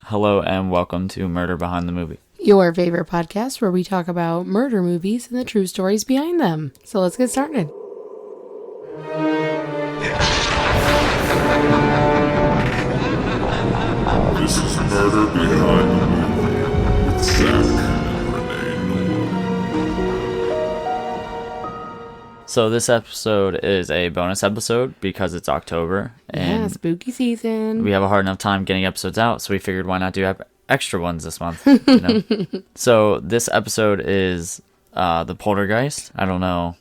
Hello and welcome to Murder Behind the Movie. Your favorite podcast where we talk about murder movies and the true stories behind them. So let's get started. This is Murder Behind the Movie with Zach and Renee. So this episode is a bonus episode because it's October and spooky season. we have a hard enough time getting episodes out, so we figured why not do extra ones this month. You know? So this episode is the Poltergeist. I don't know.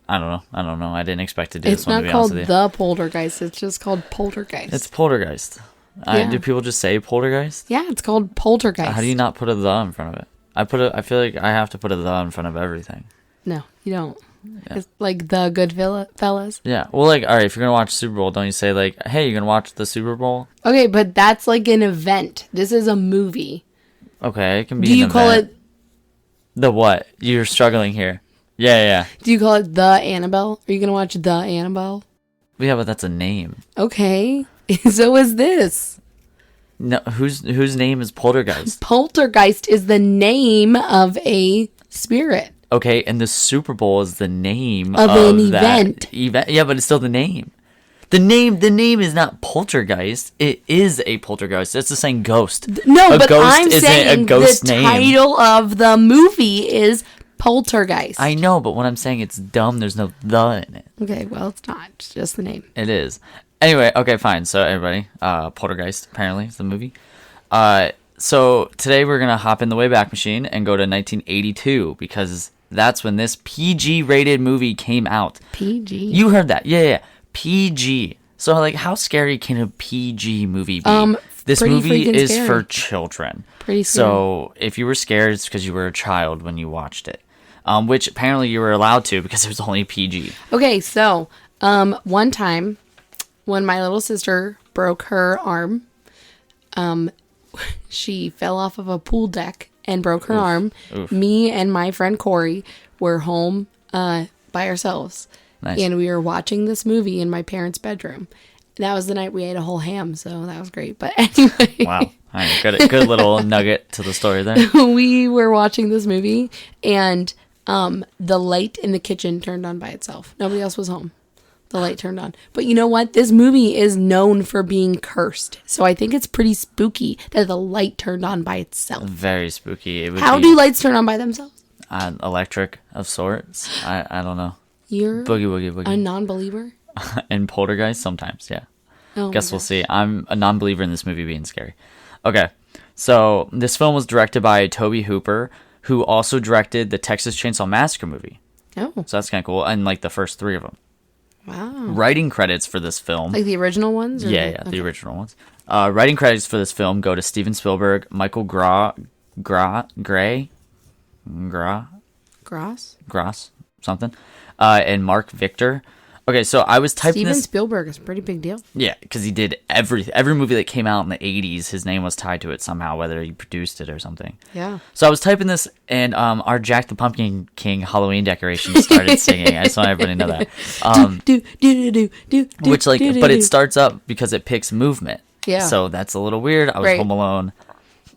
I didn't expect to do this one, to be honest with you. It's not called the Poltergeist. It's just called Poltergeist. It's Poltergeist. Yeah. Do people just say Poltergeist? Yeah, it's called Poltergeist. How do you not put a the in front of it? I feel like I have to put a the in front of everything. No, you don't. Yeah. It's like the Goodfellas. Yeah. Well, like, all right, if you're going to watch Super Bowl, don't you say, like, hey, you're going to watch the Super Bowl? Okay, but that's like an event. This is a movie. Okay, it can be Do you call it... The what? You're struggling here. Yeah. Do you call it the Annabelle? Are you going to watch the Annabelle? Yeah, but that's a name. Okay. So is this. No, whose name is Poltergeist? Poltergeist is the name of a spirit. Okay, and the Super Bowl is the name of an event. Yeah, but it's still the name. The name is not Poltergeist. It is a poltergeist. It's the same ghost. No, a but ghost I'm isn't saying a ghost the name. title of the movie is Poltergeist. I know, but when I'm saying it's dumb, there's no the in it. Okay, well, it's not. It's just the name. It is. Anyway, okay, fine. So everybody, Poltergeist apparently is the movie. So today we're gonna hop in the Wayback Machine and go to 1982 because that's when this PG-rated movie came out. PG. You heard that? Yeah. PG. So like, how scary can a PG movie be? This movie is scary. for children. Pretty scary. So if you were scared, it's because you were a child when you watched it. Which apparently you were allowed to because it was only PG. Okay, so one time when my little sister broke her arm, she fell off of a pool deck and broke her arm. Oof. Me and my friend Corey were home by ourselves. Nice. And we were watching this movie in my parents' bedroom. That was the night we ate a whole ham, so that was great. But anyway. Wow. All right, good little nugget to the story there. We were watching this movie, and the light in the kitchen turned on by itself. Nobody else was home. The light turned on. But you know what? This movie is known for being cursed. So I think it's pretty spooky that the light turned on by itself. Very spooky. How do lights turn on by themselves? Electric of sorts. I don't know. You're Boogie. a non-believer? In Poltergeist, sometimes, yeah. Oh Guess we'll see. I'm a non-believer in this movie being scary. Okay, so this film was directed by Tobe Hooper, who also directed the Texas Chainsaw Massacre movie. Oh. So that's kind of cool, and like the first 3 of them. Wow. Writing credits for this film. Like the original ones? Or Yeah, the original ones. Writing credits for this film go to Steven Spielberg, Michael Gross, something, and Mark Victor. Okay, so I was typing Steven this. Spielberg is a pretty big deal. Yeah, because he did every movie that came out in the 80s, his name was tied to it somehow, whether he produced it or something. Yeah. So I was typing this, and our Jack the Pumpkin King Halloween decorations started singing. I just want everybody to know that. But it starts up because it picks movement. Yeah. So that's a little weird. I was home alone.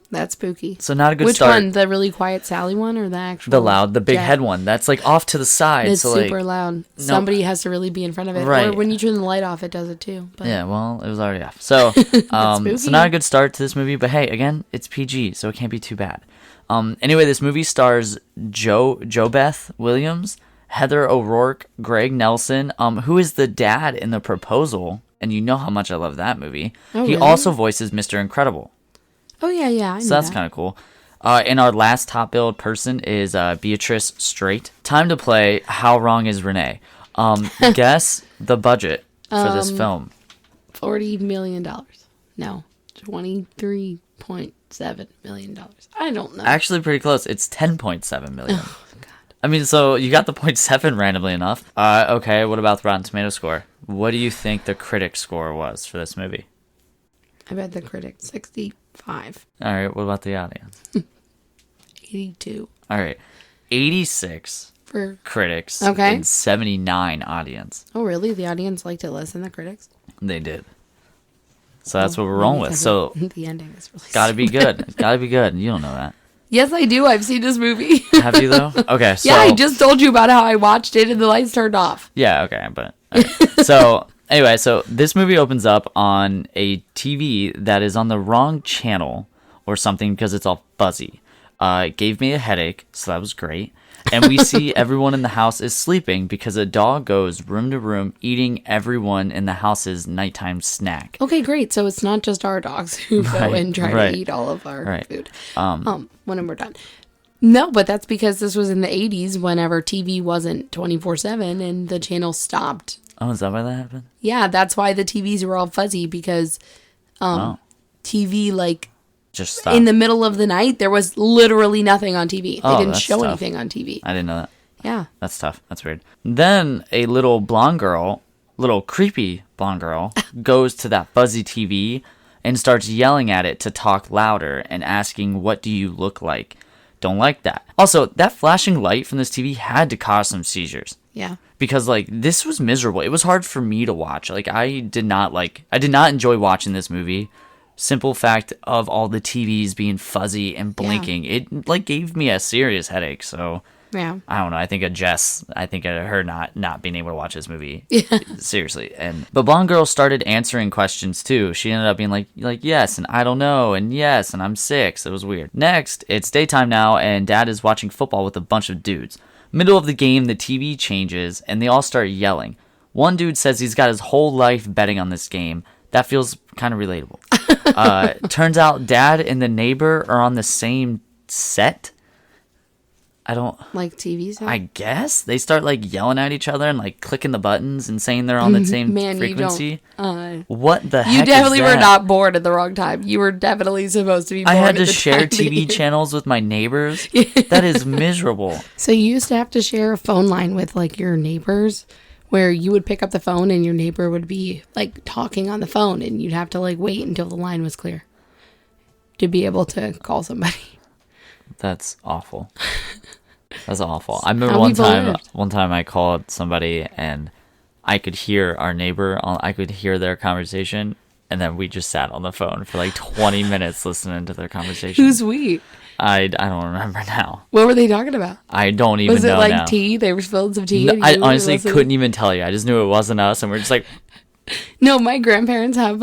That's spooky. So not a good Which start. Which one? The really quiet Sally one or the actual? The big head one. That's like off to the side. It's so super like, loud. Somebody has to really be in front of it. Right. Or when you turn the light off, it does it too. But. Yeah, well, it was already off. So, so not a good start to this movie. But hey, again, it's PG, so it can't be too bad. Anyway, this movie stars Jo Beth Williams, Heather O'Rourke, Greg Nelson, who is the dad in The Proposal, and you know how much I love that movie. Oh, he really? also voices Mr. Incredible. Oh, yeah. I So that's kind of cool. And our last top billed person is Beatrice Straight. Time to play How Wrong is Renee? Guess the budget for this film. $40 million. No, $23.7 million. I don't know. Actually, pretty close. It's 10.7 million. Oh, God. I mean, so you got the 0.7 randomly enough. Okay, what about the Rotten Tomato score? What do you think the critic score was for this movie? I bet the critic 65. All right, what about the audience? 82. All right, 86 For critics Okay. and 79 audience. Oh, really? The audience liked it less than the critics? They did. So that's what we're rolling with. So the ending is really gotta be good. It's gotta be good. You don't know that. Yes, I do. I've seen this movie. Have you though? Okay. So, yeah, I just told you about how I watched it and the lights turned off. Yeah. Okay. But okay. So anyway, so this movie opens up on a TV that is on the wrong channel or something because it's all fuzzy. It gave me a headache, so that was great. And we see everyone in the house is sleeping because a dog goes room to room eating everyone in the house's nighttime snack. Okay, great. So it's not just our dogs who go and try to eat all of our food when we're done. No, but that's because this was in the 80s whenever TV wasn't 24/7 and the channel stopped. Oh, is that why that happened? Yeah, that's why the TVs were all fuzzy because TV like... Just stopped. In the middle of the night, there was literally nothing on TV. They didn't show anything on TV. I didn't know that. Yeah. That's tough. That's weird. Then a little blonde girl, little creepy blonde girl, goes to that fuzzy TV and starts yelling at it to talk louder and asking, "What do you look like?" Don't like that. Also, that flashing light from this TV had to cause some seizures. Yeah. Because, like, this was miserable. It was hard for me to watch. Like, I did not enjoy watching this movie. Simple fact of all the TVs being fuzzy and blinking, it like gave me a serious headache. So yeah, I don't know. I think of her not being able to watch this movie. Seriously. But blonde girl started answering questions too. She ended up being like yes and I don't know and yes and I'm sick. So it was weird. Next, it's daytime now and Dad is watching football with a bunch of dudes. Middle of the game, the TV changes and they all start yelling. One dude says he's got his whole life betting on this game. That feels kind of relatable. Turns out Dad and the neighbor are on the same set. I don't... Like TV set? I guess. They start, like, yelling at each other and, like, clicking the buttons and saying they're on the same frequency. What the heck You definitely is that? were not bored at the wrong time. You were definitely supposed to be bored I had at to share TV channels channels with my neighbors. That is miserable. So you used to have to share a phone line with, like, your neighbors... where you would pick up the phone and your neighbor would be like talking on the phone and you'd have to like wait until the line was clear to be able to call somebody. That's awful. That's awful. I remember one time I called somebody and I could hear our neighbor, I could hear their conversation and then we just sat on the phone for like 20 minutes listening to their conversation. Who's we? I don't remember now. What were they talking about? I don't even know. Was it like now. tea? They were spilling some tea. No, I honestly couldn't even tell you. I just knew it wasn't us, and we're just like. No, my grandparents have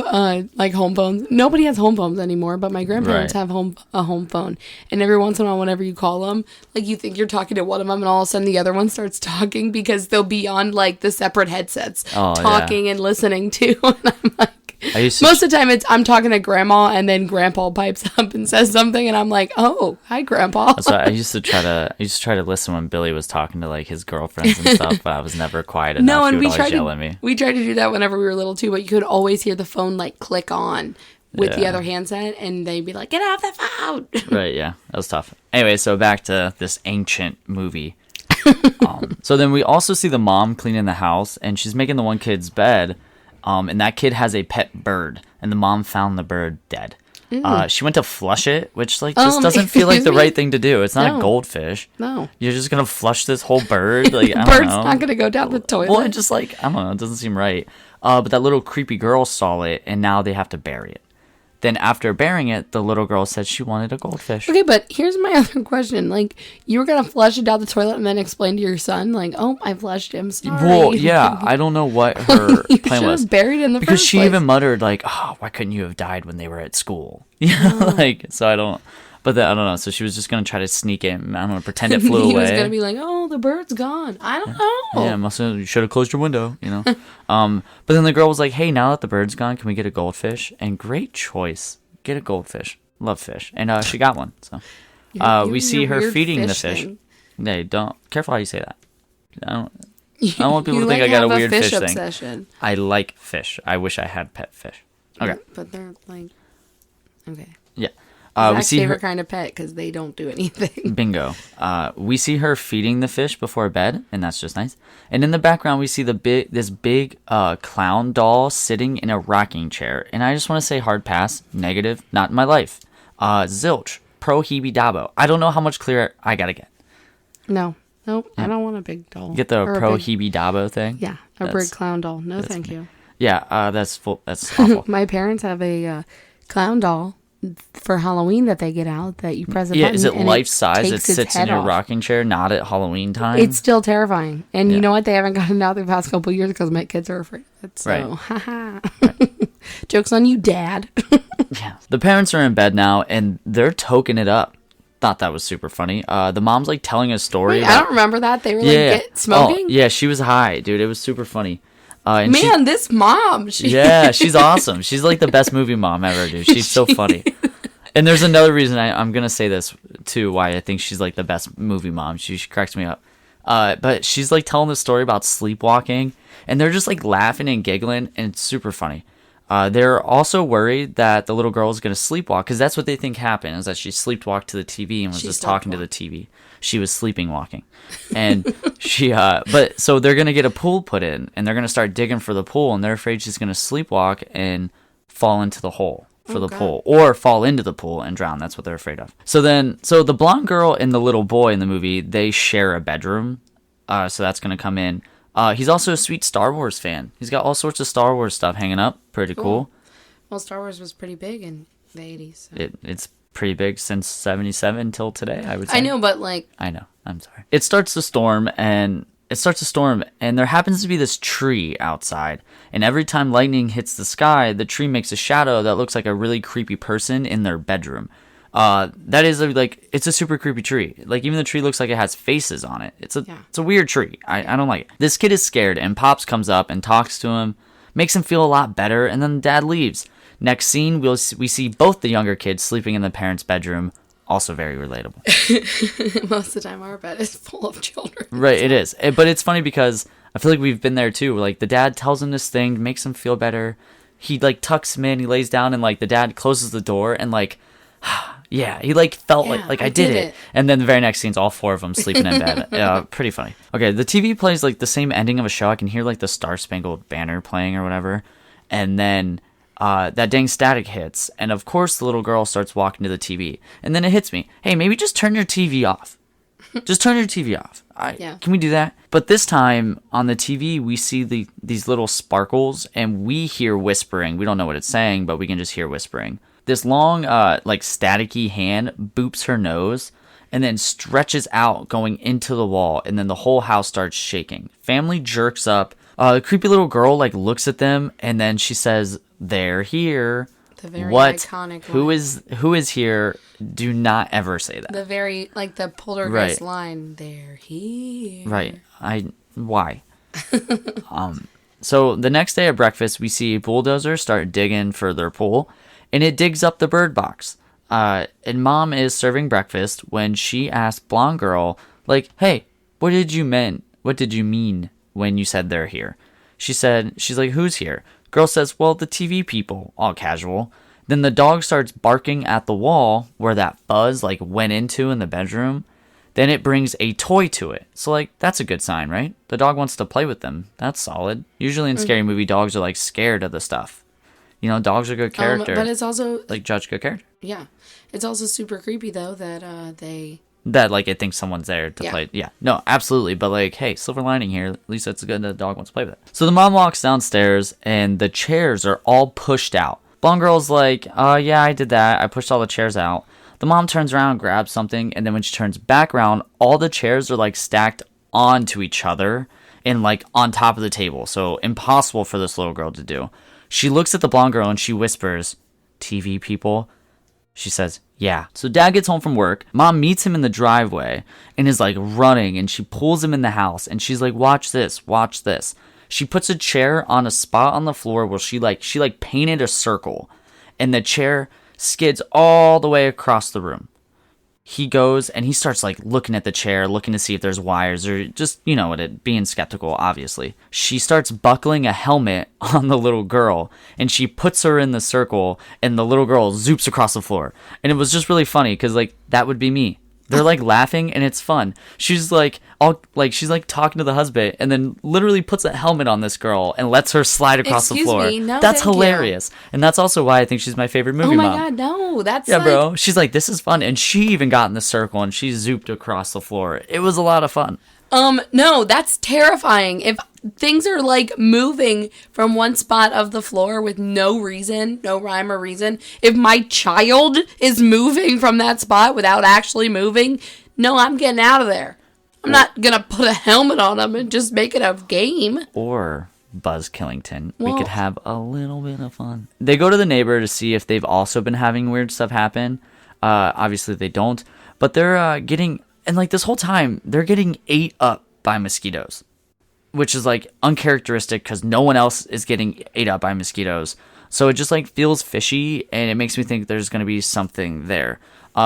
like home phones. Nobody has home phones anymore, but my grandparents have a home phone. And every once in a while, whenever you call them, like you think you're talking to one of them, and all of a sudden the other one starts talking because they'll be on like the separate headsets, talking and listening too. And I'm like. Most of the time I'm talking to grandma and then grandpa pipes up and says something and I'm like, oh, hi grandpa. So I used to try to listen when Billy was talking to like his girlfriends and stuff, but I was never quiet enough. No, and he would always yell at me. We tried to do that whenever we were little too, but you could always hear the phone like click on with the other handset and they'd be like, get off the phone. Right, yeah. That was tough. Anyway, so back to this ancient movie. So then we also see the mom cleaning the house and she's making the one kid's bed. And that kid has a pet bird, and the mom found the bird dead. She went to flush it, which like just doesn't feel like the right thing to do. It's not a goldfish. No, you're just gonna flush this whole bird. Like I don't bird's know. Not gonna go down the toilet. Well, it just like I don't know. It doesn't seem right. But that little creepy girl saw it, and now they have to bury it. Then after burying it, the little girl said she wanted a goldfish. Okay, but here's my other question. Like, you were going to flush it down the toilet and then explain to your son, like, oh, I flushed him, sorry. Well, yeah, I don't know what her plan was. Buried in the because first she place. even muttered, like, oh, why couldn't you have died when they were at school? Yeah, like, so I don't... But I don't know. So she was just going to try to sneak it. I don't know, pretend it flew away. He was going to be like, oh, the bird's gone. I don't know. Yeah, you should have closed your window, you know. But then the girl was like, hey, now that the bird's gone, can we get a goldfish? And great choice. Get a goldfish. Love fish. And she got one. So we see her feeding the fish. Hey, don't. Careful how you say that. I don't want people to think I got a weird fish obsession. Thing. I like fish. I wish I had pet fish. Okay. But they're like... Okay. Yeah. Zach's favorite kind of pet because they don't do anything. Bingo. We see her feeding the fish before bed, and that's just nice. And in the background, we see this big clown doll sitting in a rocking chair. And I just want to say hard pass, negative, not in my life. Zilch, pro hebe dabo. I don't know how much clearer I gotta get. Nope. I don't want a big doll. Get the pro hebe dabo thing? Yeah, a big clown doll. No, thank you. Yeah, that's awful. My parents have a clown doll for Halloween that they get out that you press a button. Is it and life size? It takes its sits in head your off. rocking chair, not at Halloween time. It's still terrifying. And you know what? They haven't gotten it out the past couple of years because my kids are afraid of it. So, Right. haha. Joke's on you, Dad. Yeah. The parents are in bed now, and they're toking it up. Thought that was super funny. The mom's like telling a story. Wait, I don't remember that. They were like smoking? Oh, yeah, she was high, dude. It was super funny. And Man, this mom. she's awesome. She's like the best movie mom ever, dude. She's so funny. And there's another reason I'm going to say this, too, why I think she's like the best movie mom. She cracks me up. But she's like telling the story about sleepwalking, and they're just like laughing and giggling, and it's super funny. They're also worried that the little girl is going to sleepwalk, because that's what they think happened, is that she sleepwalked to the TV and was just talking to the TV. She was sleeping walking. And so they're going to get a pool put in, and they're going to start digging for the pool, and they're afraid she's going to sleepwalk and fall into the hole for the pool, or fall into the pool and drown. That's what they're afraid of. So the blonde girl and the little boy in the movie, they share a bedroom. So that's going to come in. He's also a sweet Star Wars fan. He's got all sorts of Star Wars stuff hanging up. Pretty cool. Well, Star Wars was pretty big in the 80s. So. It's pretty big since 77 till today, I would say. I know, but like... I know. I'm sorry. It starts to storm, and there happens to be this tree outside. And every time lightning hits the sky, the tree makes a shadow that looks like a really creepy person in their bedroom. That is it's a super creepy tree. Like, even the tree looks like it has faces on it. It's a weird tree. I don't like it. This kid is scared, and Pops comes up and talks to him, makes him feel a lot better, and then Dad leaves. Next scene, we see both the younger kids sleeping in the parents' bedroom. Also very relatable. Most of the time, our bed is full of children. Right, it is. But it's funny because I feel like we've been there too. Like, the dad tells him this thing, makes him feel better. He like tucks him in, he lays down, and like the dad closes the door, and like, yeah, he like felt like I did it. And then the very next scene's all four of them sleeping in bed. Pretty funny. Okay, the TV plays like the same ending of a show. I can hear like the Star Spangled Banner playing or whatever, and then that dang static hits, and of course the little girl starts walking to the TV, and then it hits me. Hey, maybe just turn your TV off. Just turn your TV off. Can we do that? But this time on the TV, we see these little sparkles, and we hear whispering. We don't know what it's saying, but we can just hear whispering. This long, like staticky hand boops her nose, and then stretches out going into the wall, and then the whole house starts shaking. Family jerks up. The creepy little girl like looks at them, and then she says, "They're here." The very iconic line. Who is here? Do not ever say that. The very, like, the poltergeist line. They're here. Right. Why? So the next day at breakfast, we see a bulldozer start digging for their pool, and it digs up the bird box. And Mom is serving breakfast when she asks blonde girl, like, "Hey, what did you mean when you said they're here?" She's like, "Who's here?" Girl says, "Well, the TV people," all casual. Then the dog starts barking at the wall where that Buzz like went into in the bedroom. Then it brings a toy to it. So like, that's a good sign, right? The dog wants to play with them. That's solid. Usually in scary movie, dogs are like scared of the stuff. You know, dogs are good character. But it's also like judge good character. Yeah. It's also super creepy though that that like it thinks someone's there to play. Yeah, no, absolutely. But like, hey, silver lining here. At least it's good that the dog wants to play with it. So the mom walks downstairs, and the chairs are all pushed out. Blonde girl's like, yeah, I did that. I pushed all the chairs out. The mom turns around and grabs something, and then when she turns back around, all the chairs are like stacked onto each other and like on top of the table. So impossible for this little girl to do. She looks at the blonde girl and she whispers, "TV people." She says, "Yeah." So Dad gets home from work. Mom meets him in the driveway and is like running, and she pulls him in the house, and she's like, "Watch this, watch this." She puts a chair on a spot on the floor where she painted a circle, and the chair skids all the way across the room. He goes and he starts like looking at the chair, looking to see if there's wires or just, you know, being skeptical, obviously. She starts buckling a helmet on the little girl, and she puts her in the circle, and the little girl zoops across the floor. And it was just really funny because like that would be me. They're like laughing, and it's fun. She's like she's like talking to the husband, and then literally puts a helmet on this girl and lets her slide across the floor. No, that's hilarious. And that's also why I think she's my favorite movie mom. Oh my god, no. That's bro. She's like, "This is fun." And she even got in the circle and she zooped across the floor. It was a lot of fun. No, that's terrifying. If things are like moving from one spot of the floor with no reason, no rhyme or reason, if my child is moving from that spot without actually moving, no, I'm getting out of there. I'm not going to put a helmet on them and just make it a game. Or Buzz Killington. We could have a little bit of fun. They go to the neighbor to see if they've also been having weird stuff happen. Obviously they don't. But they're getting... And, like, this whole time, they're getting ate up by mosquitoes. Which is, like, uncharacteristic because no one else is getting ate up by mosquitoes. So it just, like, feels fishy, and it makes me think there's going to be something there.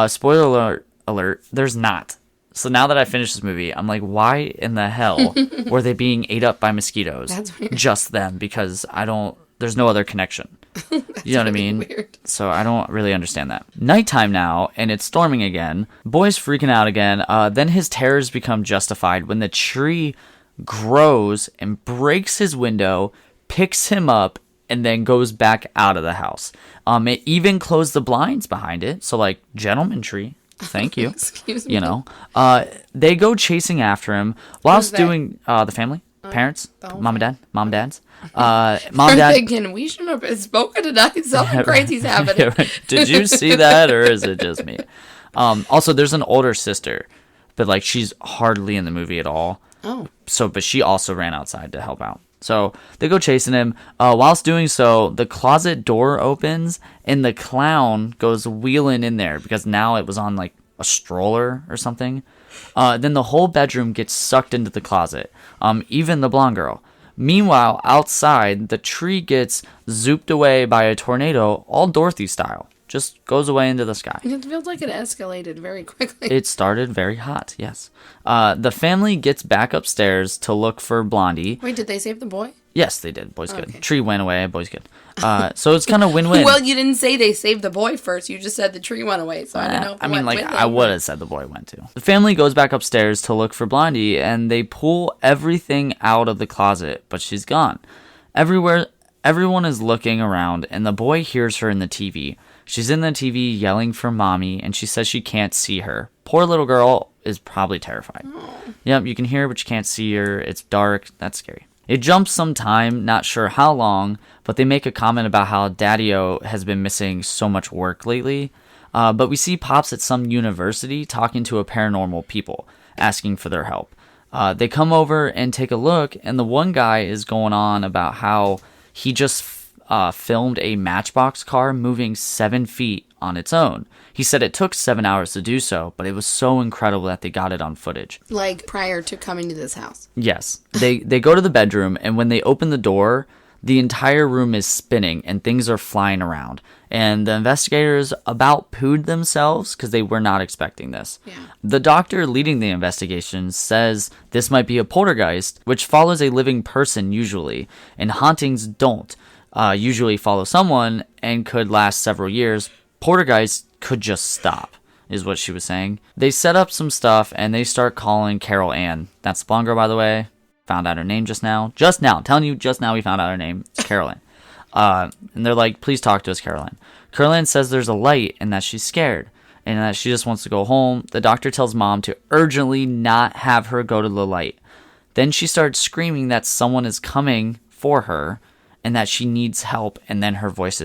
Spoiler alert, there's not. So now that I finished this movie, I'm like, why in the hell were they being ate up by mosquitoes? That's weird. Just them, because there's no other connection. You know what I mean? Weird. So I don't really understand that. Nighttime now, and it's storming again. Boy's freaking out again. Then his terrors become justified when the tree grows and breaks his window, picks him up, and then goes back out of the house. It even closed the blinds behind it. So, like, gentleman tree. Thank you. Excuse me. You know, they go chasing after him whilst doing the family, parents, mom and dads. Mom and dad. Thinking we shouldn't have spoken tonight. Something crazy's happening. Did you see that, or is it just me? Also, there's an older sister, but like she's hardly in the movie at all. Oh. So, but she also ran outside to help out. So they go chasing him. Whilst doing so, the closet door opens and the clown goes wheeling in there because now it was on like a stroller or something. Then the whole bedroom gets sucked into the closet. Even the blonde girl. Meanwhile, outside, the tree gets zooped away by a tornado, all Dorothy style. Just goes away into the sky. It feels like it escalated very quickly. It started very hot, yes. The family gets back upstairs to look for Blondie. Wait, did they save the boy? Yes, they did. Boy's good. Okay. Tree went away. Boy's good. So it's kind of win-win. Well, you didn't say they saved the boy first. You just said the tree went away. So I don't know. I mean, like, I would have said the boy went to. The family goes back upstairs to look for Blondie, and they pull everything out of the closet, but she's gone. Everyone is looking around, and the boy hears her in the TV. She's in the TV yelling for mommy, and she says she can't see her. Poor little girl is probably terrified. Oh. Yep, you can hear her, but you can't see her. It's dark. That's scary. It jumps some time, not sure how long, but they make a comment about how Daddy-O has been missing so much work lately. But we see Pops at some university talking to a paranormal people, asking for their help. They come over and take a look, and the one guy is going on about how he just filmed a Matchbox car moving 7 feet on its own. He said it took 7 hours to do so, but it was so incredible that they got it on footage. Like prior to coming to this house. Yes. They go to the bedroom, and when they open the door, the entire room is spinning and things are flying around. And the investigators about pooed themselves because they were not expecting this. Yeah. The doctor leading the investigation says this might be a poltergeist, which follows a living person usually, and hauntings don't. Usually follow someone and could last several years. Poltergeist could just stop, is what she was saying. They set up some stuff and they start calling Carol Ann. That's the blonde girl, by the way. Found out her name just now. Just now. I'm telling you, just now we found out her name. It's Carol Ann. And they're like, please talk to us, Carol Ann. Carol Ann says there's a light and that she's scared and that she just wants to go home. The doctor tells mom to urgently not have her go to the light. Then she starts screaming that someone is coming for her and that she needs help, and then her voice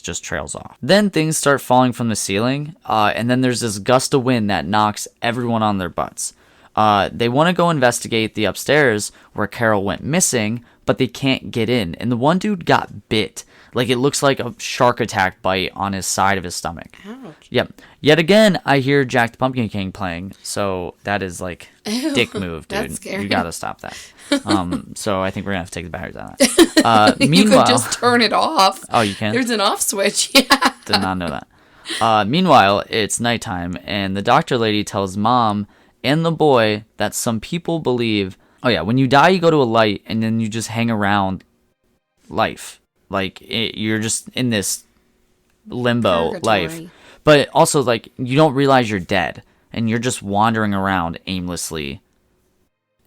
just trails off. Then things start falling from the ceiling, and then there's this gust of wind that knocks everyone on their butts. They want to go investigate the upstairs where Carol went missing, but they can't get in, and the one dude got bit. Like, it looks like a shark attack bite on his side of his stomach. Ouch. Yep. Yet again, I hear Jack the Pumpkin King playing, so that is like dick move, dude. That's scary. You gotta stop that. So I think we're gonna have to take the batteries on that. Meanwhile, you could just turn it off. Oh, you can? There's an off switch. Yeah. Did not know that. Meanwhile, it's nighttime, and the doctor lady tells mom and the boy that some people believe, oh yeah, when you die, you go to a light, and then you just hang around life. Like, you're just in this limbo life. But also, like, you don't realize you're dead, and you're just wandering around aimlessly,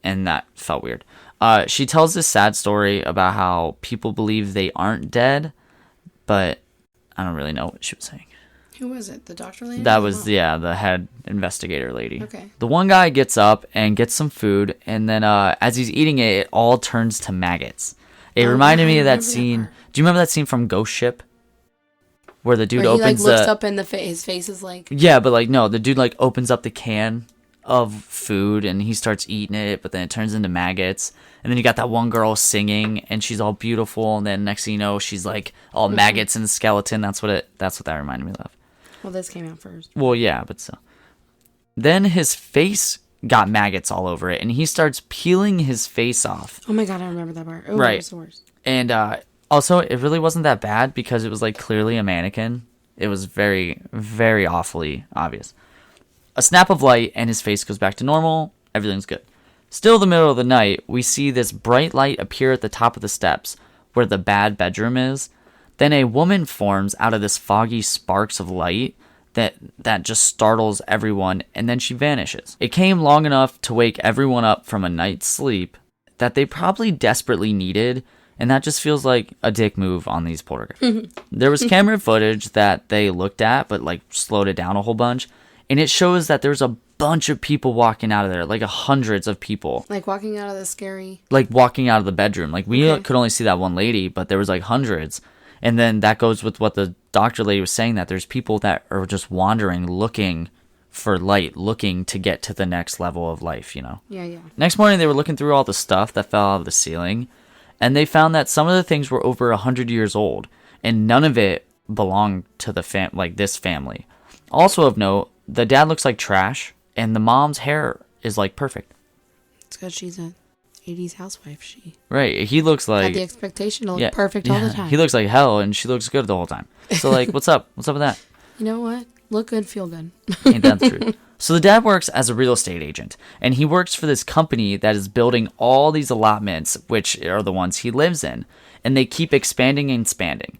and that felt weird. She tells this sad story about how people believe they aren't dead, but I don't really know what she was saying. Who was it? The doctor lady? That was, the head investigator lady. Okay. The one guy gets up and gets some food, and then as he's eating it, it all turns to maggots. It reminded me of that scene. Do you remember that scene from Ghost Ship? Where the dude opens he looks up and his face is like... Yeah, but like, no, the dude like opens up the can of food and he starts eating it, but then it turns into maggots. And then you got that one girl singing and she's all beautiful, and then next thing you know, she's like all maggots and skeleton. That's what that reminded me of. Well, this came out first. Well, yeah, but so. Then his face got maggots all over it, and he starts peeling his face off. Oh my god, I remember that part. Oh, right. It was the worst. And also, it really wasn't that bad because it was like clearly a mannequin. It was very, very awfully obvious. A snap of light and his face goes back to normal. Everything's good. Still the middle of the night, we see this bright light appear at the top of the steps where the bad bedroom is. Then a woman forms out of this foggy sparks of light that just startles everyone, and then she vanishes. It came long enough to wake everyone up from a night's sleep that they probably desperately needed, and that just feels like a dick move on these poltergeists. There was camera footage that they looked at, but like slowed it down a whole bunch, and it shows that there's a bunch of people walking out of there, like hundreds of people. Like walking out of the scary... Like walking out of the bedroom. Like we could only see that one lady, but there was like hundreds. And then that goes with what the doctor lady was saying, that there's people that are just wandering, looking for light, looking to get to the next level of life, you know? Yeah. Next morning, they were looking through all the stuff that fell out of the ceiling, and they found that some of the things were over 100 years old, and none of it belonged to the this family. Also of note, the dad looks like trash, and the mom's hair is like perfect. It's because she's a 80s housewife. Right, he looks like... had the expectation to look perfect all the time. He looks like hell, and she looks good the whole time. So, like, what's up? What's up with that? You know what? Look good, feel good. Ain't that the truth? So the dad works as a real estate agent, and he works for this company that is building all these allotments, which are the ones he lives in, and they keep expanding and expanding.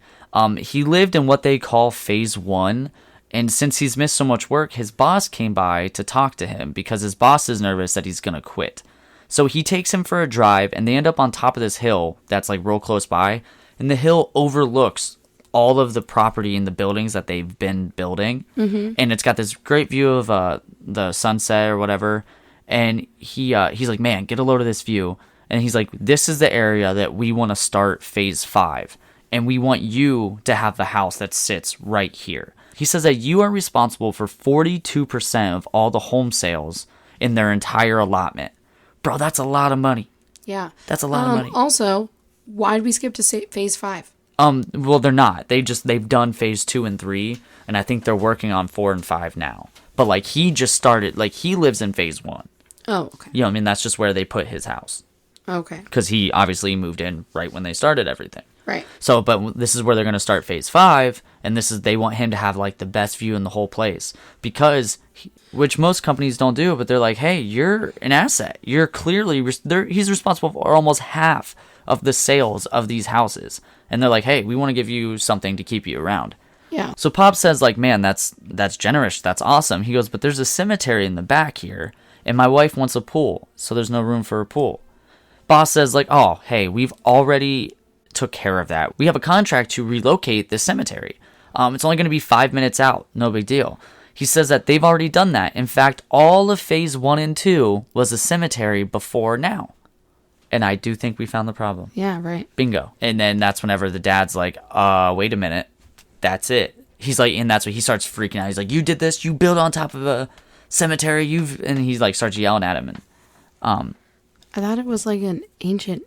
He lived in what they call phase 1, and since he's missed so much work, his boss came by to talk to him because his boss is nervous that he's going to quit. So he takes him for a drive, and they end up on top of this hill that's like real close by, and the hill overlooks all of the property and the buildings that they've been building, and it's got this great view of the sunset or whatever. And he's like, man, get a load of this view. And he's like, this is the area that we want to start phase 5, and we want you to have the house that sits right here. He says that you are responsible for 42% of all the home sales in their entire allotment. Bro, that's a lot of money. Yeah. That's a lot of money. Also, why did we skip to phase 5? Well, they're not. They've done phase 2 and 3, and I think they're working on 4 and 5 now. But like he just started, like he lives in phase 1. Oh, okay. You know what I mean? That's just where they put his house. Okay. Because he obviously moved in right when they started everything. Right. So, but this is where they're going to start phase 5, and they want him to have like the best view in the whole place, because which most companies don't do, but they're like, hey, you're an asset. You're clearly, he's responsible for almost half of the sales of these houses. And they're like, hey, we want to give you something to keep you around. Yeah. So Pop says like, man, that's generous. That's awesome. He goes, but there's a cemetery in the back here, and my wife wants a pool, so there's no room for a pool. Boss says like, oh, hey, we've already took care of that. We have a contract to relocate the cemetery. It's only going to be 5 minutes out. No big deal. He says that they've already done that. In fact, all of phase 1 and 2 was a cemetery before now. And I do think we found the problem. Yeah, right. Bingo. And then that's whenever the dad's like, wait a minute. That's it. He's like, and that's when he starts freaking out. He's like, you did this? You built on top of a cemetery? And he like starts yelling at him. And I thought it was like an ancient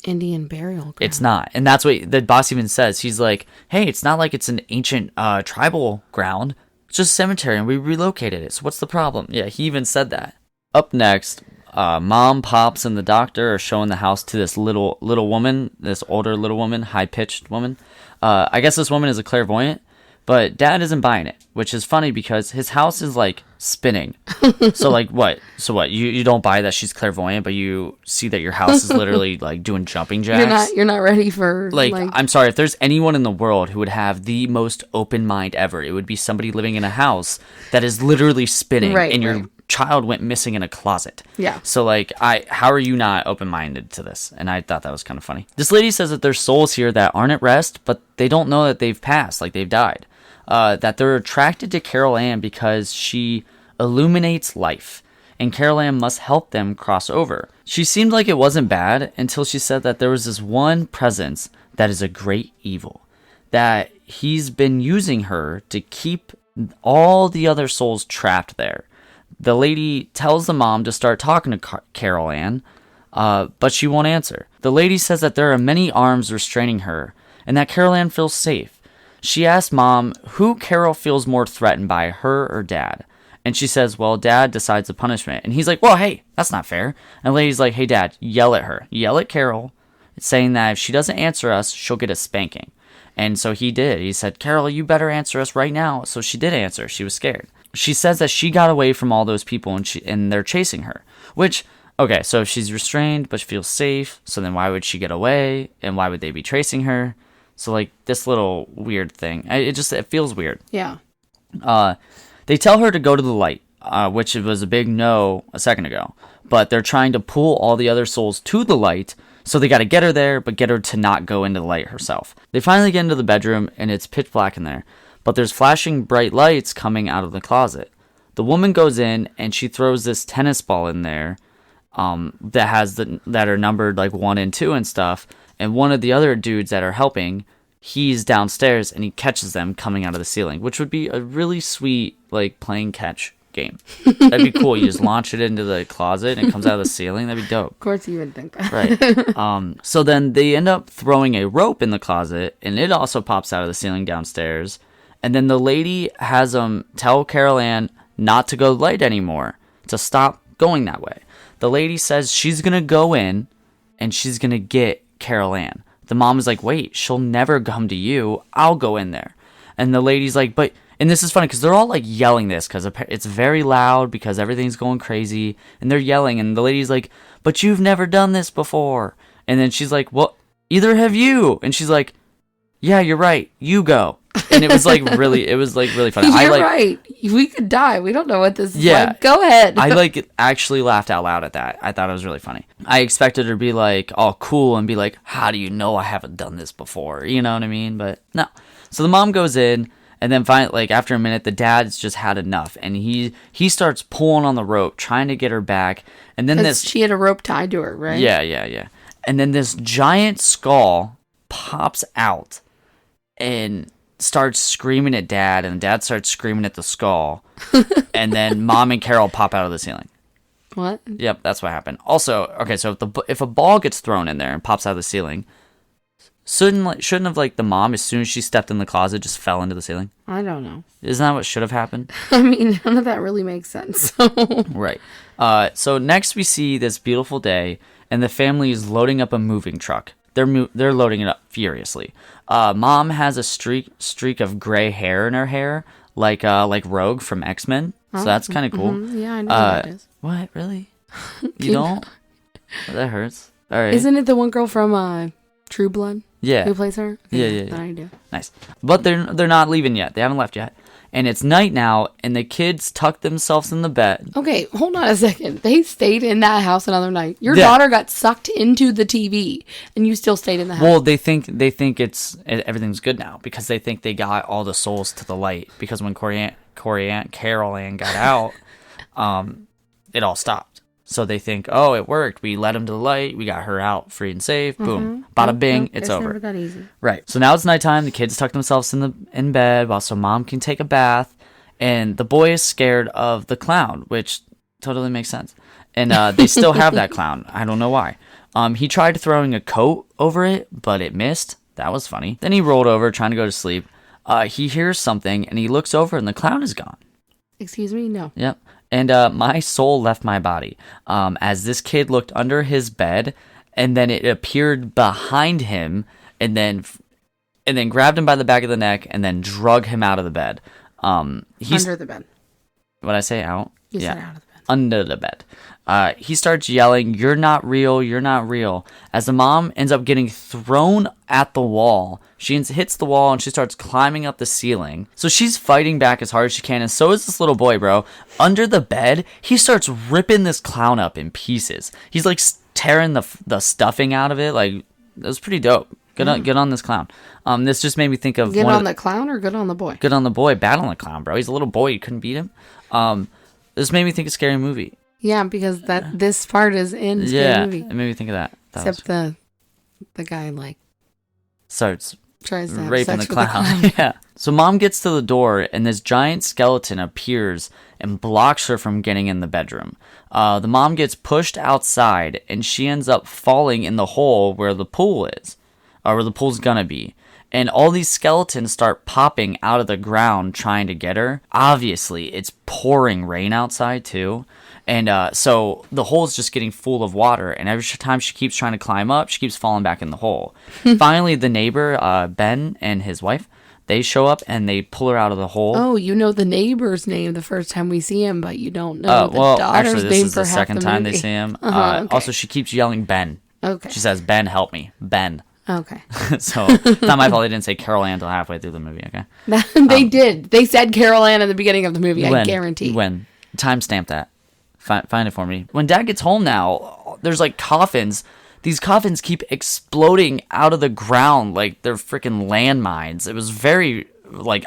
Indian burial ground. It's not. And that's what the boss even says. He's like, hey, it's not like it's an ancient tribal ground. It's just a cemetery, and we relocated it. So what's the problem? Yeah, he even said that. Up next, Mom, Pops, and the doctor are showing the house to this little woman, this older little woman, high-pitched woman. I guess this woman is a clairvoyant, but Dad isn't buying it, which is funny because his house is, like, spinning. So, like, what? So what? You don't buy that she's clairvoyant, but you see that your house is literally, like, doing jumping jacks? You're not ready for, like, I'm sorry, if there's anyone in the world who would have the most open mind ever, it would be somebody living in a house that is literally spinning, and your child went missing in a closet. Yeah. So, like, how are you not open-minded to this? And I thought that was kind of funny. This lady says that there's souls here that aren't at rest, but they don't know that they've passed, like they've died. that they're attracted to Carol Ann because she illuminates life, and Carol Ann must help them cross over. She seemed like it wasn't bad until she said that there was this one presence that is a great evil, that he's been using her to keep all the other souls trapped there. The lady tells the mom to start talking to Carol Ann, but she won't answer. The lady says that there are many arms restraining her, and that Carol Ann feels safe. She asks Mom who Carol feels more threatened by, her or Dad. And she says, well, Dad decides the punishment. And he's like, well, hey, that's not fair. And the lady's like, hey, Dad, yell at her. Yell at Carol, saying that if she doesn't answer us, she'll get a spanking. And so he did. He said, Carol, you better answer us right now. So she did answer. She was scared. She says that she got away from all those people and they're chasing her. Which, okay, so she's restrained, but she feels safe. So then why would she get away? And why would they be tracing her? So, like, this little weird thing. It feels weird. Yeah. They tell her to go to the light, which was a big no a second ago. But they're trying to pull all the other souls to the light, so they got to get her there, but get her to not go into the light herself. They finally get into the bedroom, and it's pitch black in there. But there's flashing bright lights coming out of the closet. The woman goes in, and she throws this tennis ball in there that are numbered like 1 and 2 and stuff. And one of the other dudes that are helping, he's downstairs and he catches them coming out of the ceiling, which would be a really sweet, like, playing catch game. That'd be cool. You just launch it into the closet and it comes out of the ceiling. That'd be dope. Of course you would think that. Right. So then they end up throwing a rope in the closet, and it also pops out of the ceiling downstairs. And then the lady has them tell Carol Ann not to go light anymore, to stop going that way. The lady says she's going to go in and she's going to get Carol Ann. The mom is like, wait, she'll never come to you. I'll go in there. And the lady's like, but, and this is funny because they're all like yelling this because it's very loud because everything's going crazy and they're yelling. And the lady's like, but you've never done this before. And then she's like, well, either have you. And she's like, yeah, you're right. You go. And it was like really funny. You're right. We could die. We don't know what this is like. Go ahead. I like actually laughed out loud at that. I thought it was really funny. I expected her to be like all cool and be like, how do you know I haven't done this before? You know what I mean? But no. So the mom goes in, and then finally, like after a minute, the dad's just had enough, and he starts pulling on the rope, trying to get her back. And then she had a rope tied to her, right? Yeah. And then this giant skull pops out and starts screaming at Dad, and Dad starts screaming at the skull. And then Mom and Carol pop out of the ceiling. What? Yep, that's what happened. Also, okay, so if a ball gets thrown in there and pops out of the ceiling, shouldn't have like the mom, as soon as she stepped in the closet, just fell into the ceiling? I don't know. Isn't that what should have happened? I mean, none of that really makes sense. Right. So next we see this beautiful day, and the family is loading up a moving truck. They're loading it up furiously. Mom has a streak of gray hair in her hair, like Rogue from X-Men. So that's kind of cool. Mm-hmm. Yeah, I know what that is. What, really? You don't? That hurts. All right. Isn't it the one girl from True Blood? Yeah. Who plays her? Yeah. That I do. Nice. But they're not leaving yet. They haven't left yet. And it's night now, and the kids tuck themselves in the bed. Okay, hold on a second. They stayed in that house another night. Your daughter got sucked into the TV, and you still stayed in the house. Well, they think everything's good now because they think they got all the souls to the light. Because when Carol Ann got out, it all stopped. So they think, oh, it worked. We let them to the light. We got her out free and safe. Boom. Bada bing. It's over. Never that easy. Right. So now it's nighttime. The kids tuck themselves in bed so Mom can take a bath. And the boy is scared of the clown, which totally makes sense. And they still have that clown. I don't know why. He tried throwing a coat over it, but it missed. That was funny. Then he rolled over trying to go to sleep. He hears something, and he looks over, and the clown is gone. Excuse me? No. Yep. And my soul left my body as this kid looked under his bed, and then it appeared behind him, and then grabbed him by the back of the neck, and then drug him out of the bed. Under the bed. What I say? Out? You said out of the bed. Under the bed. He starts yelling, "You're not real, you're not real," as the mom ends up getting thrown at the wall. She hits the wall and she starts climbing up the ceiling. So she's fighting back as hard as she can, and so is this little boy, bro. Under the bed, he starts ripping this clown up in pieces. He's like tearing the stuffing out of it. Like, it was pretty dope. Get on this clown. This just made me think of good on the clown or good on the boy. Good on the boy, bad on the clown, bro. He's a little boy. You couldn't beat him. This made me think of Scary Movie. Yeah, because this part is in Scary Movie. It made me think of that. Except the guy starts tries to have raping sex the with clown. Yeah. So mom gets to the door and this giant skeleton appears and blocks her from getting in the bedroom. The mom gets pushed outside and she ends up falling in the hole where the pool is, or where the pool's gonna be. And all these skeletons start popping out of the ground trying to get her. Obviously, it's pouring rain outside too. And so the hole's just getting full of water. And every time she keeps trying to climb up, she keeps falling back in the hole. Finally, the neighbor, Ben, and his wife, they show up and they pull her out of the hole. Oh, you know the neighbor's name the first time we see him, but you don't know the daughter's actually, this name is for the half second the time movie. they see him. Okay. Also, she keeps yelling Ben. Okay. She says, Ben, help me. Ben. Okay. So it's not my fault they didn't say Carol Ann until halfway through the movie, okay? They did. They said Carol Ann at the beginning of the movie, I guarantee. When? Timestamp that. Find it for me. When Dad gets home now, there's like coffins. These coffins keep exploding out of the ground like they're freaking landmines. It was very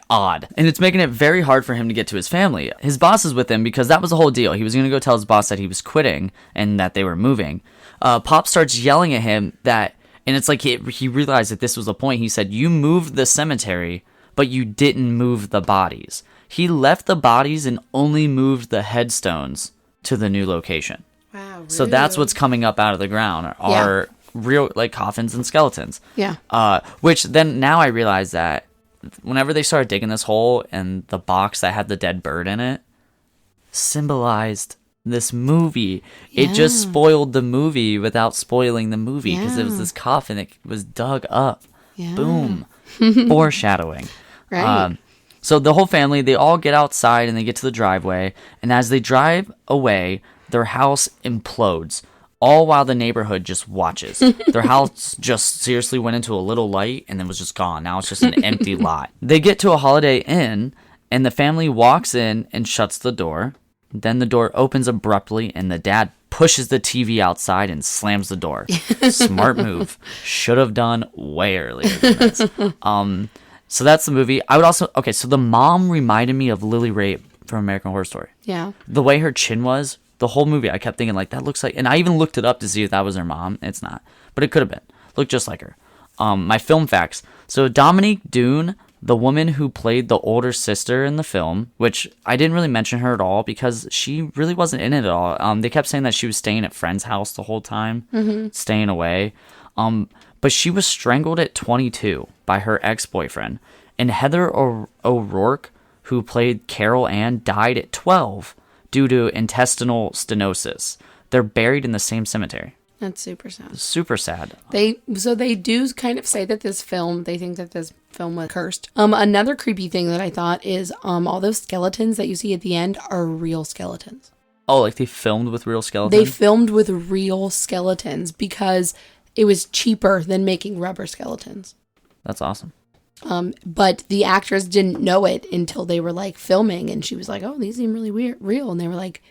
odd, and it's making it very hard for him to get to his family. His boss is with him because that was the whole deal. He was going to go tell his boss that he was quitting and that they were moving. Pop starts yelling at him that, and it's like he realized that this was the point. He said, you moved the cemetery, but you didn't move the bodies. He left the bodies and only moved the headstones to the new location. Wow. Rude. So that's what's coming up out of the ground are real coffins and skeletons. Yeah. Which then now I realize that whenever they started digging this hole and the box that had the dead bird in it symbolized this movie. Yeah. It just spoiled the movie without spoiling the movie because it was this coffin that was dug up. Yeah. Boom. Foreshadowing. Right. So the whole family, they all get outside and they get to the driveway. And as they drive away, their house implodes. All while the neighborhood just watches. Their house just seriously went into a little light and then was just gone. Now it's just an empty lot. They get to a Holiday Inn and the family walks in and shuts the door. Then the door opens abruptly and the dad pushes the TV outside and slams the door. Smart move. Should have done way earlier than this. So that's the movie. I would also... Okay, so the mom reminded me of Lily Rabe from American Horror Story. Yeah. The way her chin was, the whole movie, I kept thinking, that looks like... And I even looked it up to see if that was her mom. It's not. But it could have been. Looked just like her. My film facts. So Dominique Dune, the woman who played the older sister in the film, which I didn't really mention her at all because she really wasn't in it at all. They kept saying that she was staying at friend's house the whole time, staying away. But she was strangled at 22 by her ex-boyfriend. And Heather O'Rourke, who played Carol Ann, died at 12 due to intestinal stenosis. They're buried in the same cemetery. That's super sad. Super sad. They do kind of say that they think that this film was cursed. Another creepy thing that I thought is all those skeletons that you see at the end are real skeletons. Oh, like they filmed with real skeletons? They filmed with real skeletons because it was cheaper than making rubber skeletons. That's awesome. But the actress didn't know it until they were filming, and she was like, "Oh, these seem really real," and they were like,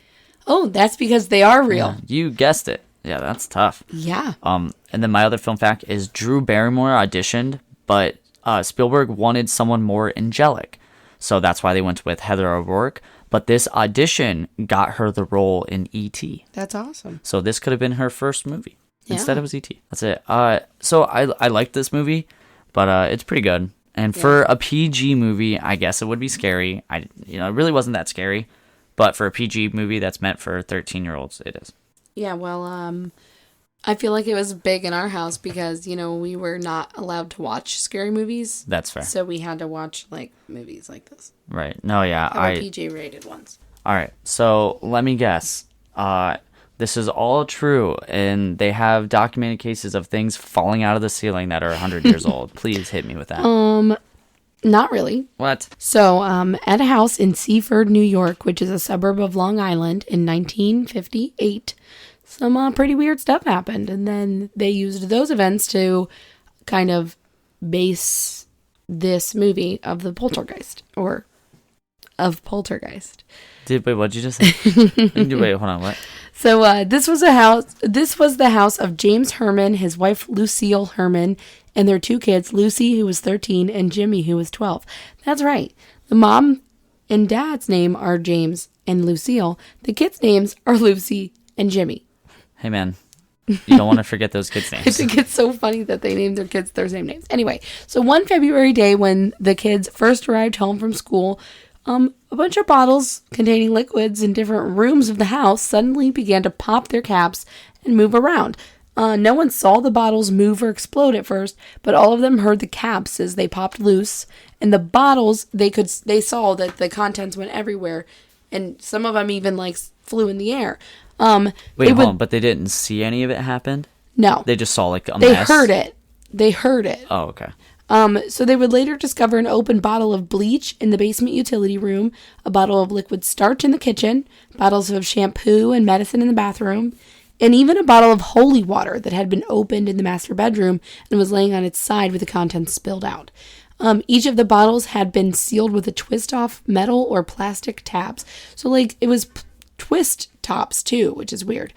"Oh, that's because they are real." Yeah, you guessed it. Yeah, that's tough. Yeah. And then my other film fact is Drew Barrymore auditioned, but Spielberg wanted someone more angelic, so that's why they went with Heather O'Rourke. But this audition got her the role in E.T. That's awesome. So this could have been her first movie. Yeah. Instead, it was E.T. That's it. So I liked this movie, but it's pretty good. And for a PG movie, I guess it would be scary. It really wasn't that scary, but for a PG movie that's meant for 13-year-olds, it is. Yeah, well, I feel like it was big in our house because, we were not allowed to watch scary movies. That's fair. So we had to watch, movies like this. Right. No, yeah. PG-rated ones. All right. So let me guess. This is all true, and they have documented cases of things falling out of the ceiling that are 100 years old. Please hit me with that. Not really. What? So, at a house in Seaford, New York, which is a suburb of Long Island, in 1958, some pretty weird stuff happened, and then they used those events to kind of base this movie of the poltergeist, or of Poltergeist. Wait, what'd you just say? Wait, hold on, what? So this was the house of James Herman, his wife Lucille Herman, and their 2 kids, Lucy, who was 13, and Jimmy, who was 12. That's right. The mom and dad's name are James and Lucille. The kids' names are Lucy and Jimmy. Hey, man. You don't want to forget those kids' names. I think it's so funny that they named their kids their same names. Anyway, so one February day when the kids first arrived home from school, a bunch of bottles containing liquids in different rooms of the house suddenly began to pop their caps and move around. No one saw the bottles move or explode at first, but all of them heard the caps as they popped loose. And the bottles, they saw that the contents went everywhere, and some of them even like flew in the air. Wait, hold on, but they didn't see any of it happen? No. They just saw like a mess? They heard it. Oh, okay. So they would later discover an open bottle of bleach in the basement utility room, a bottle of liquid starch in the kitchen, bottles of shampoo and medicine in the bathroom, and even a bottle of holy water that had been opened in the master bedroom and was laying on its side with the contents spilled out. Each of the bottles had been sealed with a twist-off metal or plastic tabs. So, like, it was twist tops, too, which is weird.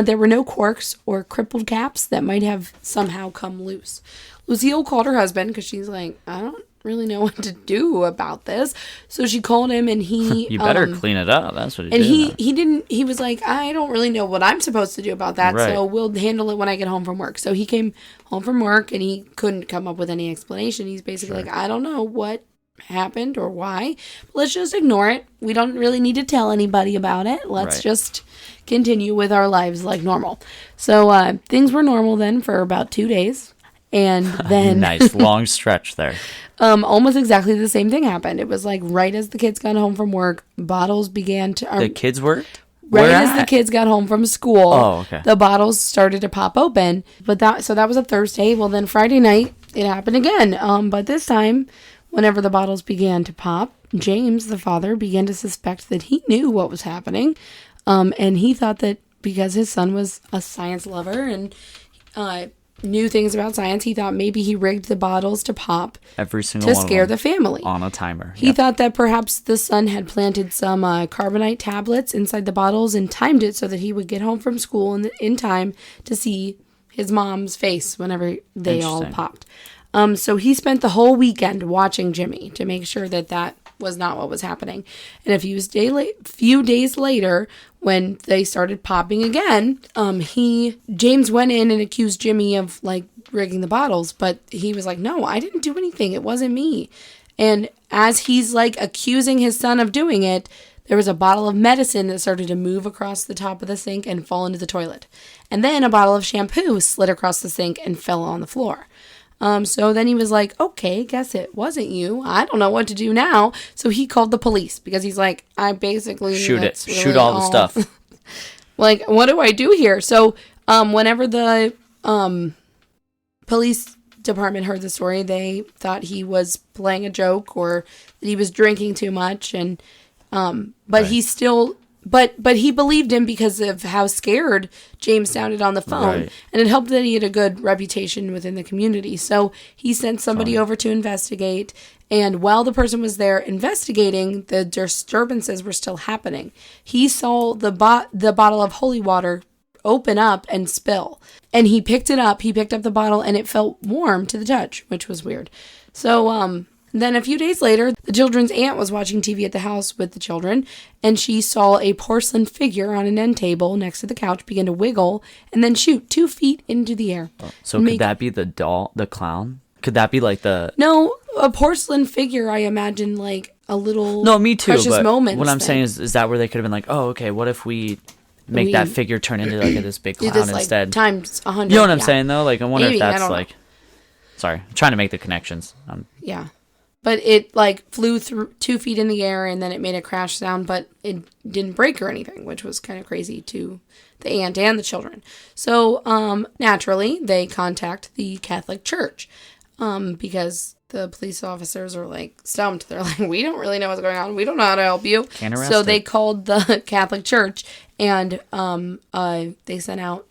There were no corks or crippled caps that might have somehow come loose. Lucille called her husband because she's like, I don't really know what to do about this. So she called him and he... You better clean it up. That's what he did. And he was like, I don't really know what I'm supposed to do about that. Right. So we'll handle it when I get home from work. So he came home from work and he couldn't come up with any explanation. He's basically like, I don't know what happened or why. But let's just ignore it. We don't really need to tell anybody about it. Let's just continue with our lives like normal. So things were normal then for about 2 days. And then nice long stretch there. Almost exactly the same thing happened. It was like right as the kids got home from work, bottles began to... the kids worked? The kids got home from school, okay. The bottles started to pop open. But that was a Thursday. Well, then Friday night, it happened again. But this time, whenever the bottles began to pop, James, the father, began to suspect that he knew what was happening. And he thought that because his son was a science lover and... knew things about science, he thought maybe he rigged the bottles to pop every single to one scare the family on a timer. He thought that perhaps the son had planted some carbonite tablets inside the bottles and timed it so that he would get home from school in time to see his mom's face whenever they all popped. So he spent the whole weekend watching Jimmy to make sure that was not what was happening. And a few days later, when they started popping again, James went in and accused Jimmy of like rigging the bottles, but he was like, no, I didn't do anything. It wasn't me. And as he's like accusing his son of doing it, there was a bottle of medicine that started to move across the top of the sink and fall into the toilet. And then a bottle of shampoo slid across the sink and fell on the floor. So then he was like, okay, guess it wasn't you. I don't know what to do now. So he called the police because he's like, I basically... Shoot all the stuff. Like, what do I do here? So whenever the police department heard the story, they thought he was playing a joke or that he was drinking too much. And but he still... But he believed him because of how scared James sounded on the phone. Right. And it helped that he had a good reputation within the community. So he sent somebody over to investigate. And while the person was there investigating, the disturbances were still happening. He saw the bottle of holy water open up and spill. And he picked it up. He picked up the bottle and it felt warm to the touch, which was weird. So, then a few days later, the children's aunt was watching TV at the house with the children, and she saw a porcelain figure on an end table next to the couch begin to wiggle and then shoot 2 feet into the air. So could that be the doll, the clown? Could that be like the... No, a porcelain figure, I imagine like a little... No, me too, Precious but Moments what I'm thing. saying is that where they could have been like, oh, okay, what if we make that figure turn into like this big clown this, instead? Like, times 100. You know what I'm saying, though? Like, I wonder if that's like... Know. Sorry, I'm trying to make the connections. Yeah. But it, like, flew through 2 feet in the air, and then it made a crash sound, but it didn't break or anything, which was kind of crazy to the aunt and the children. So, naturally, they contact the Catholic Church, because the police officers are, like, stumped. They're like, we don't really know what's going on. We don't know how to help you. Can't arrest So they called the Catholic Church, and they sent out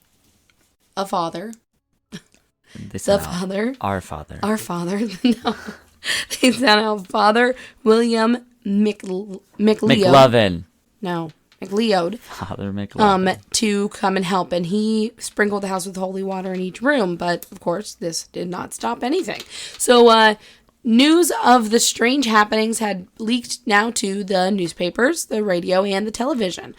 a father. Our father. No. They sent out Father William McLeod. McLovin. No, McLeod. Father McLovin. To come and help. And he sprinkled the house with holy water in each room. But, of course, this did not stop anything. So, news of the strange happenings had leaked now to the newspapers, the radio, and the television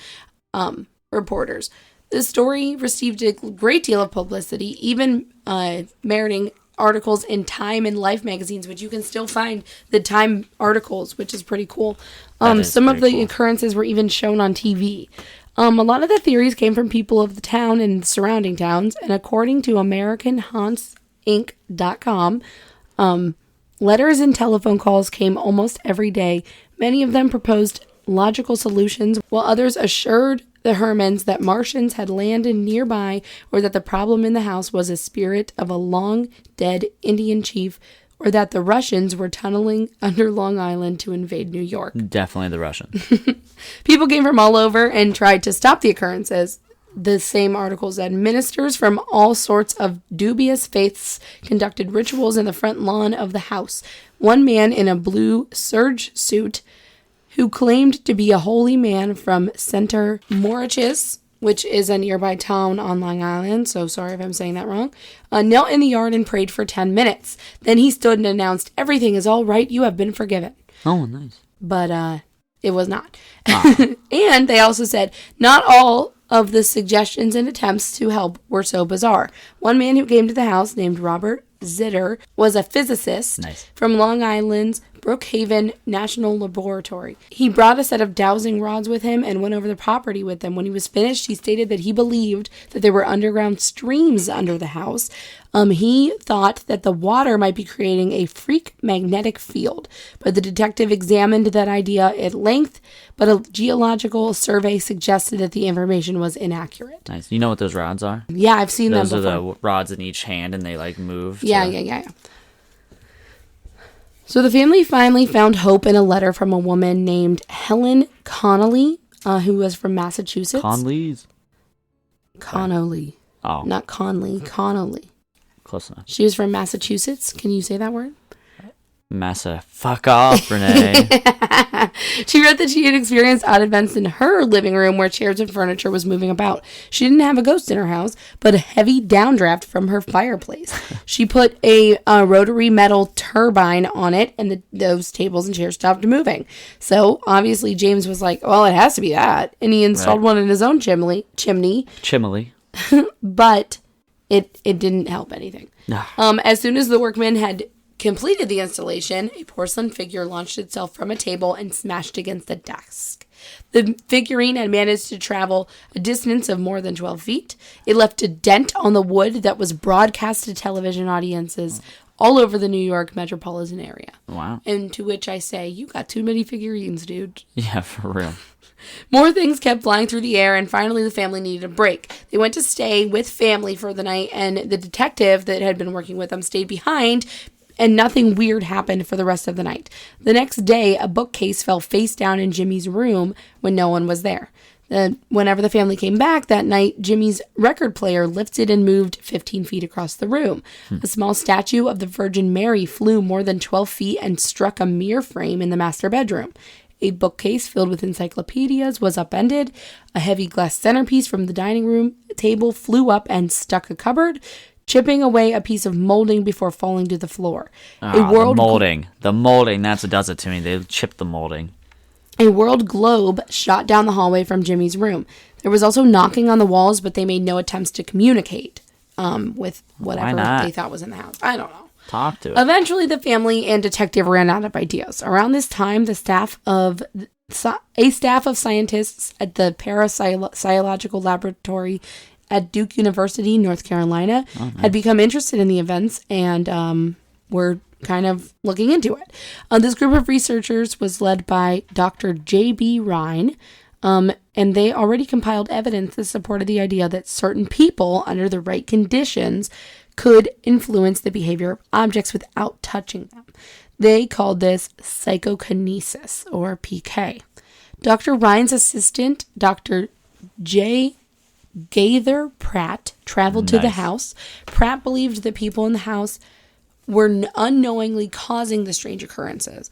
reporters. The story received a great deal of publicity, even meriting articles in Time and Life magazines, which you can still find the Time articles, which is pretty cool. Some of the occurrences were even shown on TV. A lot of the theories came from people of the town and surrounding towns, and according to AmericanHauntsInc.com, letters and telephone calls came almost every day. Many of them proposed logical solutions, while others assured the Hermans that Martians had landed nearby, or that the problem in the house was a spirit of a long-dead Indian chief, or that the Russians were tunneling under Long Island to invade New York. Definitely the Russians. People came from all over and tried to stop the occurrences. The same article said ministers from all sorts of dubious faiths conducted rituals in the front lawn of the house. One man in a blue serge suit, who claimed to be a holy man from Center Mauritius, which is a nearby town on Long Island, so sorry if I'm saying that wrong, knelt in the yard and prayed for 10 minutes. Then he stood and announced, "Everything is all right, you have been forgiven." Oh, nice. But it was not. And they also said, not all of the suggestions and attempts to help were so bizarre. One man who came to the house, named Robert Zitter, was a physicist from Long Island's Brookhaven National Laboratory. He brought a set of dowsing rods with him and went over the property with them. When he was finished, he stated that he believed that there were underground streams under the house. He thought that the water might be creating a freak magnetic field, but the detective examined that idea at length, but a geological survey suggested that the information was inaccurate. Nice. You know what those rods are? Yeah, I've seen them before. before. Those are the rods in each hand, and they, like, move. Yeah. So the family finally found hope in a letter from a woman named Helen Connolly, who was from Massachusetts. Conleys? Connolly. Oh. Not Conley, Connolly. Close enough. She was from Massachusetts. Can you say that word? Fuck off, Renee. She wrote that she had experienced odd events in her living room where chairs and furniture was moving about. She didn't have a ghost in her house, but a heavy downdraft from her fireplace. She put a rotary metal turbine on it, and those tables and chairs stopped moving. So, obviously, James was like, well, it has to be that. And he installed one in his own chimney. But it didn't help anything. As soon as the workmen had completed the installation, a porcelain figure launched itself from a table and smashed against the desk. The figurine had managed to travel a distance of more than 12 feet. It left a dent on the wood that was broadcast to television audiences all over the New York metropolitan area. Wow. And to which I say, you got too many figurines, dude. Yeah, for real. More things kept flying through the air, and finally the family needed a break. They went to stay with family for the night, and the detective that had been working with them stayed behind, and nothing weird happened for the rest of the night. The next day, a bookcase fell face down in Jimmy's room when no one was there. Whenever the family came back that night, Jimmy's record player lifted and moved 15 feet across the room. A small statue of the Virgin Mary flew more than 12 feet and struck a mirror frame in the master bedroom. A bookcase filled with encyclopedias was upended. A heavy glass centerpiece from the dining room table flew up and stuck a cupboard, chipping away a piece of molding before falling to the floor. The molding, that's what does it to me. They chipped the molding. A world globe shot down the hallway from Jimmy's room. There was also knocking on the walls, but they made no attempts to communicate with whatever they thought was in the house. I don't know. Talk to it. Eventually, the family and detective ran out of ideas. Around this time, a staff of scientists at the Parapsychological Laboratory at Duke University, North Carolina, had become interested in the events and were kind of looking into it. This group of researchers was led by Dr. J.B. Rhine, and they already compiled evidence that supported the idea that certain people, under the right conditions, could influence the behavior of objects without touching them. They called this psychokinesis, or PK. Dr. Rhine's assistant, Dr. J. Gaither Pratt, traveled to the house. Pratt believed that people in the house were unknowingly causing the strange occurrences.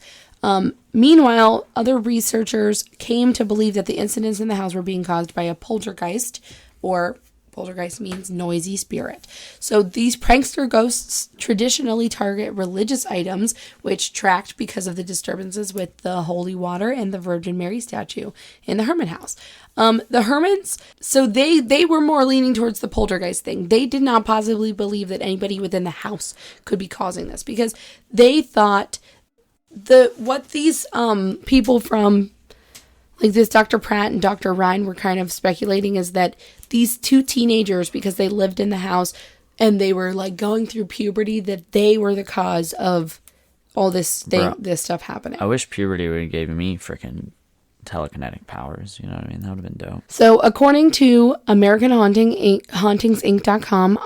Meanwhile, other researchers came to believe that the incidents in the house were being caused by a poltergeist, or poltergeist means noisy spirit. So these prankster ghosts traditionally target religious items, which tracked because of the disturbances with the holy water and the Virgin Mary statue in the Herman house. The Hermans, so they were more leaning towards the poltergeist thing. They did not possibly believe that anybody within the house could be causing this, because they thought what these people from, like this Dr. Pratt and Dr. Ryan, were kind of speculating is that these two teenagers, because they lived in the house and they were like going through puberty, that they were the cause of all this this stuff happening. I wish puberty would have given me freaking telekinetic powers. You know what I mean? That would have been dope. So according to American HauntingsInc.com,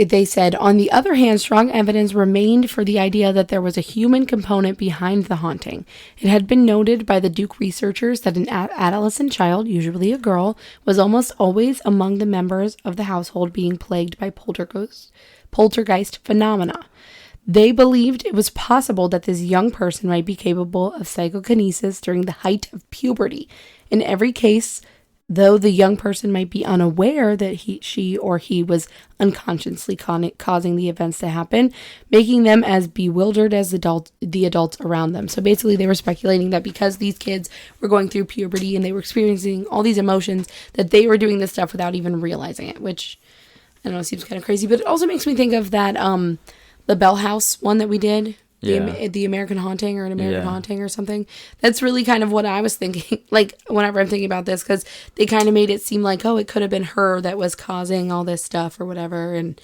they said, on the other hand, strong evidence remained for the idea that there was a human component behind the haunting. It had been noted by the Duke researchers that an adolescent child, usually a girl, was almost always among the members of the household being plagued by poltergeist phenomena. They believed it was possible that this young person might be capable of psychokinesis during the height of puberty. In every case, though the young person might be unaware that she or he was unconsciously causing the events to happen, making them as bewildered as the adults around them. So basically they were speculating that because these kids were going through puberty and they were experiencing all these emotions, that they were doing this stuff without even realizing it, which, I don't know, seems kind of crazy. But it also makes me think of that, the Bell House one that we did. The American Haunting, or An American Haunting or something. That's really kind of what I was thinking, like, whenever I'm thinking about this, because they kind of made it seem like, oh, it could have been her that was causing all this stuff or whatever, and,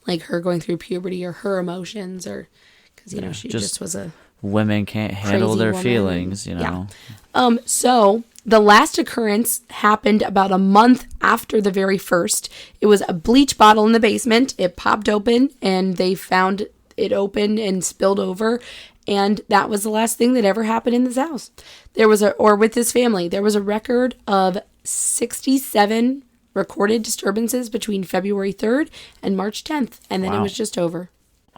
like, her going through puberty or her emotions, or, because, you know, she just was a women can't handle their feelings, you know. Yeah. So the last occurrence happened about a month after the very first. It was a bleach bottle in the basement. It popped open, and they found it opened and spilled over, and that was the last thing that ever happened in this house. With this family, there was a record of 67 recorded disturbances between February 3rd and March 10th, and then it was just over.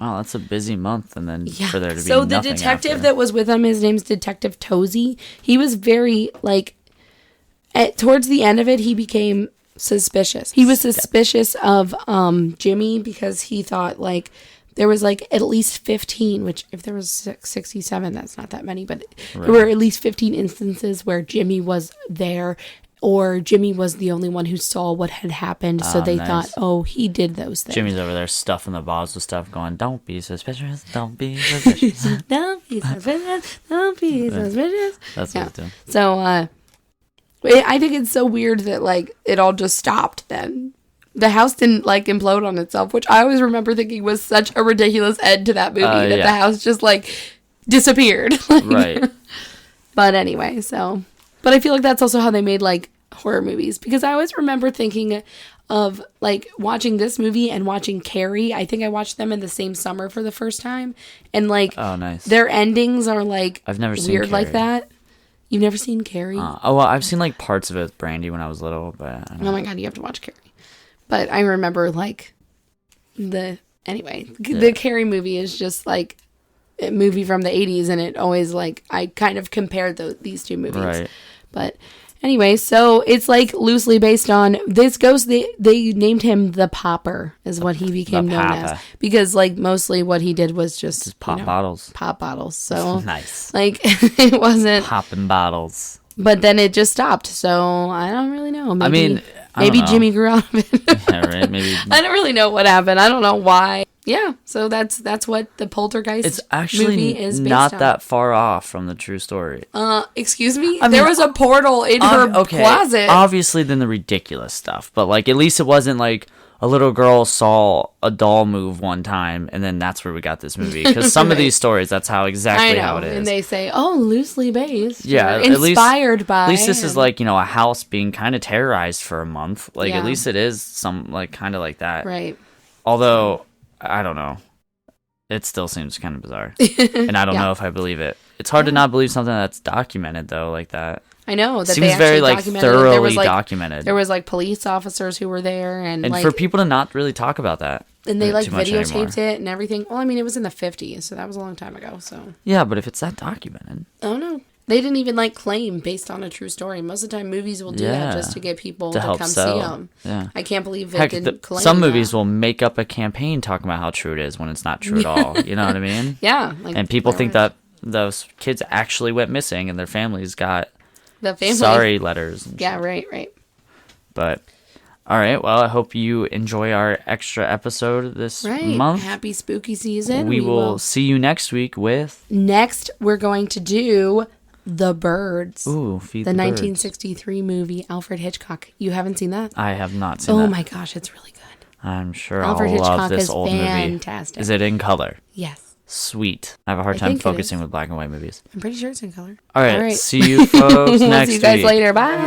Wow, that's a busy month, and then for there to be so the nothing detective after. that was with him, his name's Detective Tozy. He was very, like, towards the end of it, he became suspicious. He was suspicious of Jimmy, because he thought, like, there was, like, at least 15, which if there was 67, that's not that many, but there were at least 15 instances where Jimmy was there, or Jimmy was the only one who saw what had happened. So they thought, oh, he did those things. Jimmy's over there stuffing the bottles with stuff, going, don't be suspicious, don't be suspicious. Don't be suspicious, don't be suspicious. That's what he's doing. So, I think it's so weird that, like, it all just stopped then. The house didn't, like, implode on itself, which I always remember thinking was such a ridiculous end to that movie, that the house just, like, disappeared. Right. But anyway, so. But I feel like that's also how they made, like, horror movies. Because I always remember thinking of, like, watching this movie and watching Carrie. I think I watched them in the same summer for the first time. And, like, oh, nice. Their endings are, like, I've never seen weird Carrie. like that. You've never seen Carrie? Well, I've seen, like, parts of it with Brandy when I was little, but oh my god, you have to watch Carrie. But I remember, like, the Carrie movie is just, like, a movie from the 80s, and it always, like, I kind of compared these two movies. Right. But anyway, so it's, like, loosely based on this ghost. They named him the Popper, is what he became known as. Because, like, mostly what he did was just pop bottles. Pop bottles. So, nice. Like, it wasn't... popping bottles. But then it just stopped, so I don't really know. Maybe I know. Jimmy grew out of it. Yeah, right. Maybe. I don't really know what happened. I don't know why. Yeah, so that's what the Poltergeist It's actually movie is based not on. that far off from the true story. Excuse me? There was a portal in her closet. Obviously, then the ridiculous stuff, but, like, at least it wasn't like a little girl saw a doll move one time, and then that's where we got this movie. Because some of these stories, that's how it is. And they say, oh, loosely based. Yeah, inspired by. At least this is, like, you know, a house being kind of terrorized for a month. Like, Yeah. at least it is some, like, kind of like that. Right. Although, I don't know. It still seems kind of bizarre. And I don't know if I believe it. It's hard to not believe something that's documented, though, like that. I know that seems they very, like, documented thoroughly it. documented. There was, like, police officers who were there, and like, for people to not really talk about that. And they like too much anymore. videotaped it and everything. Well, I mean, it was in the 50s, so that was a long time ago. So Yeah, but if it's that documented. oh no, they didn't even like claim based on a true story. Most of the time, movies will do that just to get people to help come sell. see them. Yeah. I can't believe it Heck, didn't claim some movies that. will make up a campaign talking about how true it is when it's not true at all. You know what I mean? Yeah, like, And people think that those kids actually went missing and their families got the family. sorry letters. And Yeah, shit. right. But all right, well, I hope you enjoy our extra episode this month. Happy spooky season. We will see you next week with next. We're going to do The Birds. Ooh, Feed the the 1963 movie, Alfred Hitchcock. You haven't seen that? I have not seen that. Oh my gosh, it's really good. I'm sure Alfred I'll love Hitchcock this is old fantastic. movie. Is it in color? Yes. Sweet. I have a hard time think it focusing is. with black and white movies. I'm pretty sure it's in color. All right. See you folks We'll next see you guys week. later. Bye.